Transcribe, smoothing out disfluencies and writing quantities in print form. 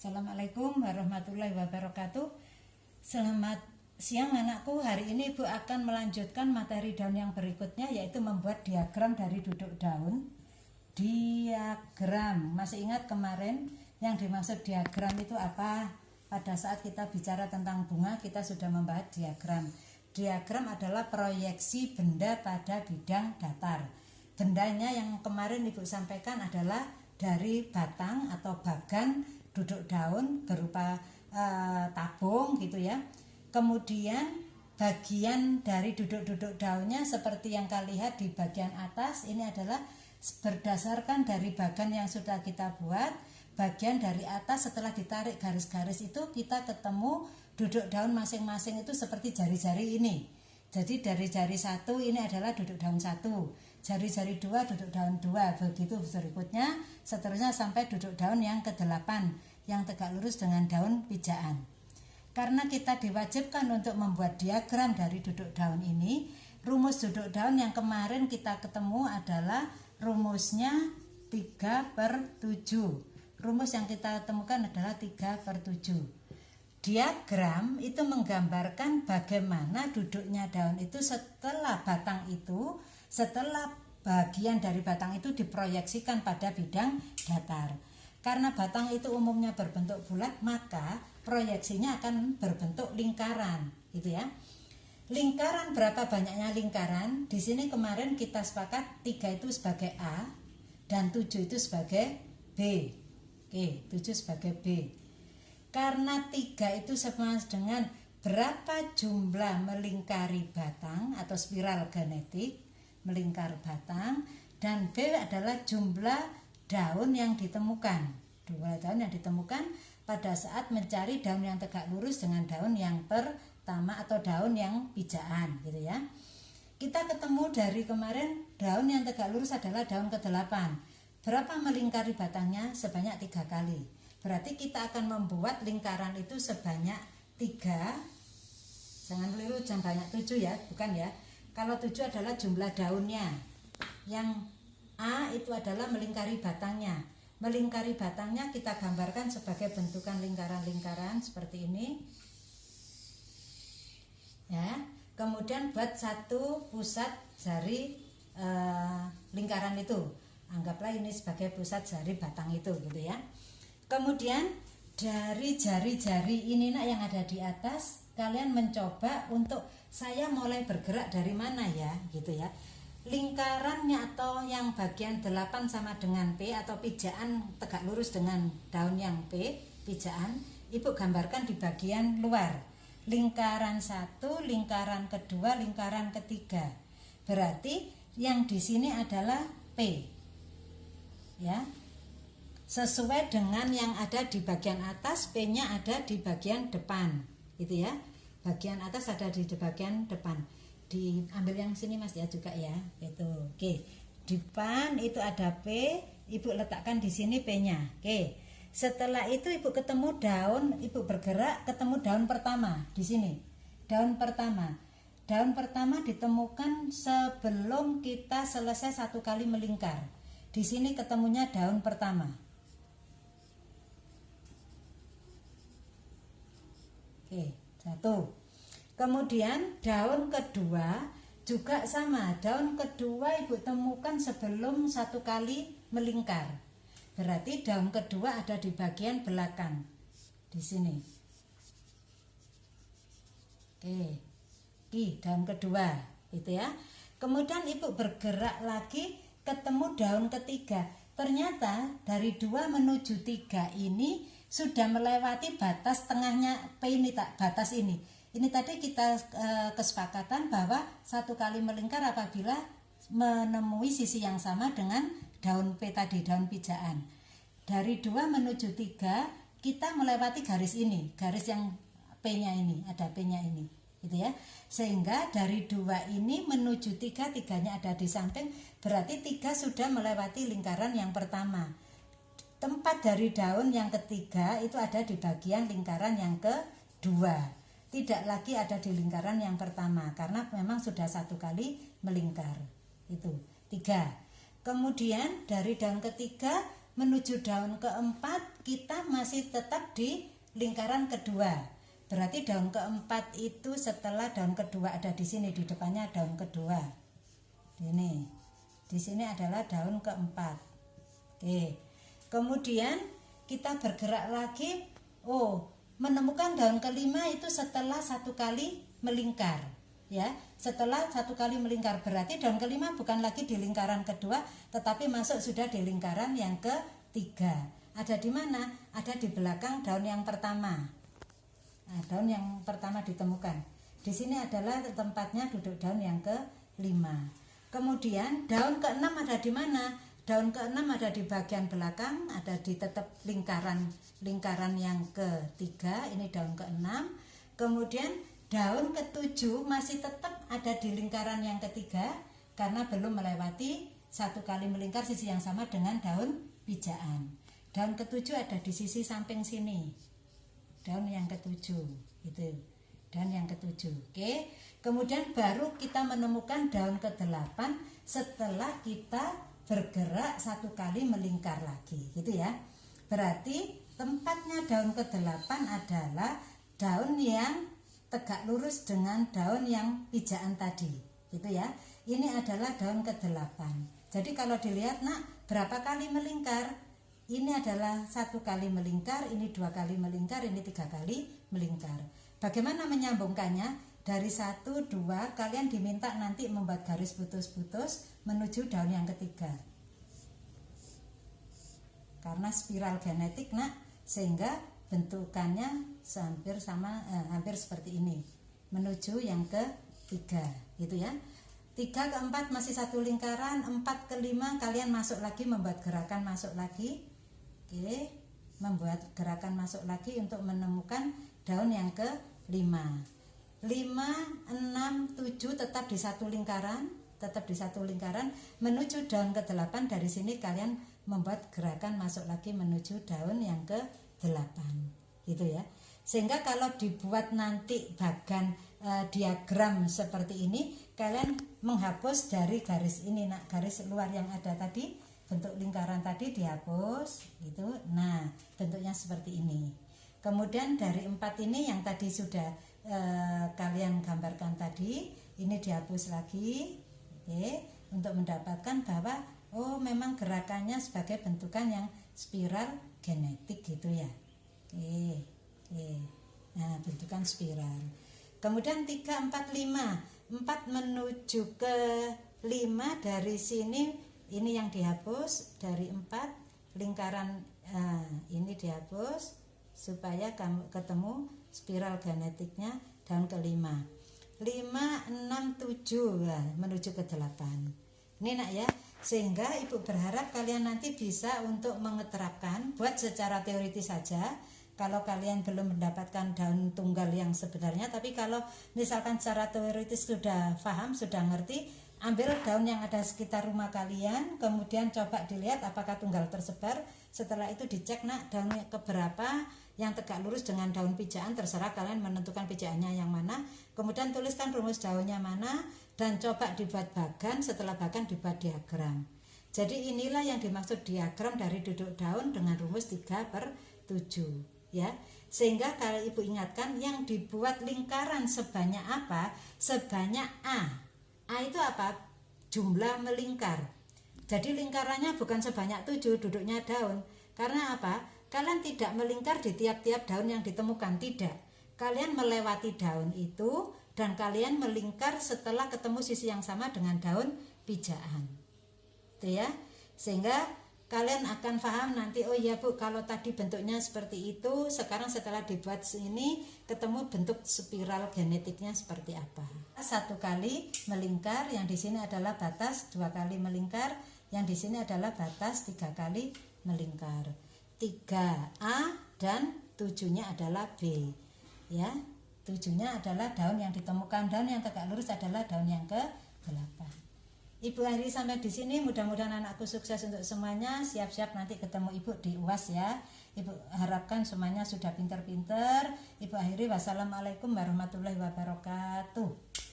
Assalamualaikum warahmatullahi wabarakatuh. Selamat siang anakku. Hari ini Ibu akan melanjutkan materi daun yang berikutnya, yaitu membuat diagram dari duduk daun. Diagram, masih ingat kemarin yang dimaksud diagram itu apa? Pada saat kita bicara tentang bunga, kita sudah membahas diagram. Diagram adalah proyeksi benda pada bidang datar. Bendanya yang kemarin Ibu sampaikan adalah dari batang atau bagan duduk daun berupa tabung gitu ya. Kemudian bagian dari duduk-duduk daunnya seperti yang kalian lihat di bagian atas, ini adalah berdasarkan dari bagan yang sudah kita buat. Bagian dari atas setelah ditarik garis-garis itu kita ketemu duduk daun masing-masing itu seperti jari-jari ini. Jadi dari jari satu ini adalah duduk daun satu, jari-jari dua duduk daun dua, begitu berikutnya seterusnya sampai duduk daun yang ke-8 yang tegak lurus dengan daun pijaan. Karena kita diwajibkan untuk membuat diagram dari duduk daun ini, rumus duduk daun yang kemarin kita ketemu adalah rumusnya 3/7. Rumus yang kita temukan adalah 3/7. Diagram itu menggambarkan bagaimana duduknya daun itu setelah batang itu, setelah bagian dari batang itu diproyeksikan pada bidang datar. Karena batang itu umumnya berbentuk bulat, maka proyeksinya akan berbentuk lingkaran, gitu ya. Lingkaran, berapa banyaknya lingkaran? Di sini kemarin kita sepakat 3 itu sebagai A dan 7 itu sebagai B. Oke, 7 sebagai B. Karena 3 itu sama dengan berapa jumlah melingkari batang atau spiral genetik melingkar batang, dan B adalah jumlah daun yang ditemukan. Jumlah daun yang ditemukan pada saat mencari daun yang tegak lurus dengan daun yang pertama atau daun yang pijaan, gitu ya. Kita ketemu dari kemarin daun yang tegak lurus adalah daun ke-8. Berapa melingkari batangnya? Sebanyak 3 kali. Berarti kita akan membuat lingkaran itu sebanyak 3. Jangan keliru, jangan banyak 7 ya, bukan ya. Kalau 7 adalah jumlah daunnya. Yang A itu adalah melingkari batangnya. Melingkari batangnya kita gambarkan sebagai bentukan lingkaran-lingkaran seperti ini. Ya. Kemudian buat satu pusat jari lingkaran itu. Anggaplah ini sebagai pusat jari batang itu, gitu ya. Kemudian dari jari-jari ini yang ada di atas, kalian mencoba untuk saya mulai bergerak dari mana ya, gitu ya. Lingkarannya atau yang bagian 8 sama dengan P atau pijaan tegak lurus dengan daun yang P, pijaan, Ibu gambarkan di bagian luar. Lingkaran 1, lingkaran kedua, lingkaran ketiga. Berarti yang di sini adalah P. Ya. Sesuai dengan yang ada di bagian atas, P-nya ada di bagian depan, gitu ya. Bagian atas ada di bagian depan. Diambil yang sini Mas ya juga ya, gitu. Oke. Depan itu ada P, Ibu letakkan di sini P-nya. Oke. Setelah itu Ibu ketemu daun, Ibu bergerak ketemu daun pertama di sini. Daun pertama. Daun pertama ditemukan sebelum kita selesai 1 kali melingkar. Di sini ketemunya daun pertama. Oke, 1. Kemudian daun kedua juga sama. Daun kedua Ibu temukan sebelum 1 kali melingkar. Berarti daun kedua ada di bagian belakang. Di sini. Oke. Ini daun kedua, gitu ya. Kemudian Ibu bergerak lagi ketemu daun ketiga. Ternyata dari 2 menuju 3 ini sudah melewati batas tengahnya P ini, batas ini. Ini tadi kita kesepakatan bahwa 1 kali melingkar apabila menemui sisi yang sama dengan daun P tadi, daun pijaan. Dari 2 menuju 3 kita melewati garis ini, garis yang P-nya ini, ada P-nya ini, gitu ya. Sehingga dari 2 ini menuju 3, 3-nya ada di samping, berarti 3 sudah melewati lingkaran yang pertama. Tempat dari daun yang ketiga itu ada di bagian lingkaran yang kedua. Tidak lagi ada di lingkaran yang pertama karena memang sudah 1 kali melingkar. Itu 3. Kemudian dari daun ketiga menuju daun keempat kita masih tetap di lingkaran kedua. Berarti daun keempat itu setelah daun kedua ada di sini, di depannya daun kedua. Ini. Di sini adalah daun keempat. Oke. Kemudian kita bergerak lagi. Menemukan daun kelima itu setelah satu kali melingkar. Ya, setelah satu kali melingkar berarti daun kelima bukan lagi di lingkaran kedua, tetapi masuk sudah di lingkaran yang ketiga. Ada di mana? Ada di belakang daun yang pertama. Nah, daun yang pertama ditemukan. Di sini adalah tempatnya duduk daun yang kelima. Kemudian daun keenam ada di mana? Daun keenam ada di bagian belakang, ada di tetap lingkaran yang ketiga. Ini daun keenam. Kemudian daun ketujuh masih tetap ada di lingkaran yang ketiga karena belum melewati satu kali melingkar sisi yang sama dengan daun pijaan. Daun ketujuh ada di sisi samping sini. Daun yang ketujuh, itu. Daun yang ketujuh. Oke. Kemudian baru kita menemukan daun ke-8 setelah kita bergerak satu kali melingkar lagi, gitu ya. Berarti tempatnya daun ke-8 adalah daun yang tegak lurus dengan daun yang pijaan tadi, gitu ya. Ini adalah daun ke-8. Jadi kalau dilihat, Nak, berapa kali melingkar? Ini adalah satu kali melingkar, ini dua kali melingkar, ini tiga kali melingkar. Bagaimana menyambungkannya? Dari 1, 2, kalian diminta nanti membuat garis putus-putus menuju daun yang ketiga. Karena spiral genetik, Nak, sehingga bentukannya hampir seperti ini. Menuju yang ketiga, gitu ya. 3 ke 4 masih satu lingkaran, 4 ke 5 kalian masuk lagi, membuat gerakan masuk lagi. Oke, membuat gerakan masuk lagi untuk menemukan daun yang ke-5. 5, 6, 7 tetap di satu lingkaran, menuju daun ke-8. Dari sini kalian membuat gerakan masuk lagi menuju daun yang ke-8, gitu ya. Sehingga kalau dibuat nanti bagan diagram seperti ini, kalian menghapus dari garis ini, Nak, garis luar yang ada tadi, bentuk lingkaran tadi dihapus, gitu. Nah, bentuknya seperti ini. Kemudian dari 4 ini yang tadi sudah kalian gambarkan tadi, ini dihapus lagi, untuk mendapatkan bahwa memang gerakannya sebagai bentukan yang spiral genetik, gitu ya. Nah, bentukan spiral. Kemudian 3, 4, 5. 4 menuju ke 5 dari sini, ini yang dihapus dari 4 lingkaran, ini dihapus supaya kamu ketemu spiral genetiknya daun ke-5. 5, 6, 7 menuju ke 8. Ini, Nak, ya. Sehingga Ibu berharap kalian nanti bisa untuk mengeterapkan, buat secara teoritis saja. Kalau kalian belum mendapatkan daun tunggal yang sebenarnya, tapi kalau misalkan secara teoritis sudah paham, sudah ngerti, ambil daun yang ada sekitar rumah kalian, kemudian coba dilihat apakah tunggal tersebar. Setelah itu dicek, Nak, daunnya keberapa yang tegak lurus dengan daun pijaan, terserah kalian menentukan pijaannya yang mana. Kemudian tuliskan rumus daunnya mana dan coba dibuat bagan, setelah bagan dibuat diagram. Jadi inilah yang dimaksud diagram dari duduk daun dengan rumus 3/7. Ya, sehingga kalau Ibu ingatkan, yang dibuat lingkaran sebanyak apa? Sebanyak A. A itu apa? Jumlah melingkar. Jadi lingkarannya bukan sebanyak 7 duduknya daun. Karena apa? Kalian tidak melingkar di tiap-tiap daun yang ditemukan, tidak. Kalian melewati daun itu dan kalian melingkar setelah ketemu sisi yang sama dengan daun pijaan. Itu ya. Sehingga kalian akan paham nanti, oh iya Bu, kalau tadi bentuknya seperti itu, sekarang setelah dibuat ini ketemu bentuk spiral genetiknya seperti apa. 1 kali melingkar, yang di sini adalah batas, 2 kali melingkar, yang di sini adalah batas, 3 kali melingkar. 3A dan 7-nya adalah B. Ya, 7-nya adalah daun yang ditemukan, daun yang tegak lurus adalah daun yang ke-8. Ibu akhiri sampai di sini. Mudah-mudahan anakku sukses untuk semuanya. Siap-siap nanti ketemu Ibu di UAS ya. Ibu harapkan semuanya sudah pintar-pintar. Ibu akhiri, wassalamualaikum warahmatullahi wabarakatuh.